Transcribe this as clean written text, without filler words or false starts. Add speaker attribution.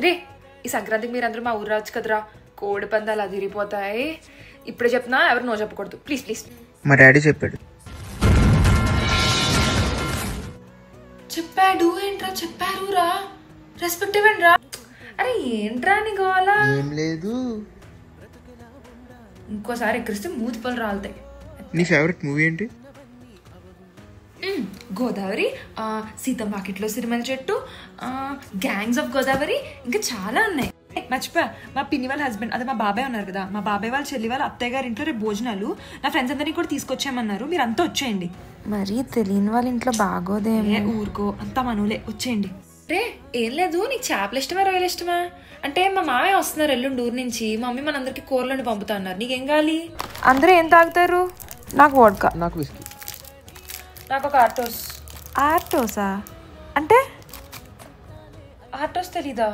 Speaker 1: రే ఈ సంక్రాంతికి మీరందరూ మా ఊరు రావచ్చు కదరా, కోడి పందాలు అదిరిపోతాయి. ఇప్పుడే చెప్తున్నా, ఎవరు నో చెప్పకూడదు ప్లీజ్ ప్లీజ్.
Speaker 2: మా డాడీ చెప్పాడు.
Speaker 1: చెప్పాడు ఏంట్రా? చెప్పారు రా, రెస్పెక్ట్ ఇవ్వండి రా. అరే ఏంట్రా నీ గోల?
Speaker 2: ఏం లేదు.
Speaker 1: ఇంకోసారి ఎక్కడిస్తే మూతి పళ్ళు రాలుతాయి.
Speaker 2: నీ ఫేవరెట్ మూవీ ఏంటి?
Speaker 1: గోదావరి, సీతం వాకిట్లో సిరిమల చెట్టు, గ్యాంగ్స్ ఆఫ్ గోదావరి, ఇంకా చాలా ఉన్నాయి. మర్చిపోయా, మా పిన్ని వాళ్ళ హస్బెండ్ అదే మా బాబాయ్ ఉన్నారు కదా, మా బాబాయ్ వాళ్ళ చెల్లి వాళ్ళ అత్తయ్య గారి ఇంట్లో రేపు భోజనాలు. నా ఫ్రెండ్స్ అందరినీ కూడా తీసుకొచ్చామన్నారు, మీరు అంతా వచ్చేయండి.
Speaker 3: మరి తెలియని వాళ్ళ ఇంట్లో బాగోదేమో.
Speaker 1: ఊరుకో, అంతా మనోలే, వచ్చేయండి. రే ఏం లేదు, నీకు చేపలు ఇష్టమా రొయ్యలు ఇష్టమా? అంటే మా మామయ్య వస్తున్నారు ఎల్లుండి ఊరు నుంచి, మా మమ్మీ మనందరికి కూరలను పంపుతా అన్నారు. నీకేం కావాలి?
Speaker 3: అందరూ ఏం తాగుతారు? నాకు వోడ్కా.
Speaker 2: నాకు విస్కీ.
Speaker 1: నాకు ఒక ఆర్టోస్.
Speaker 3: ఆర్టోసా అంటే?
Speaker 1: ఆర్టోస్ తెలీదా?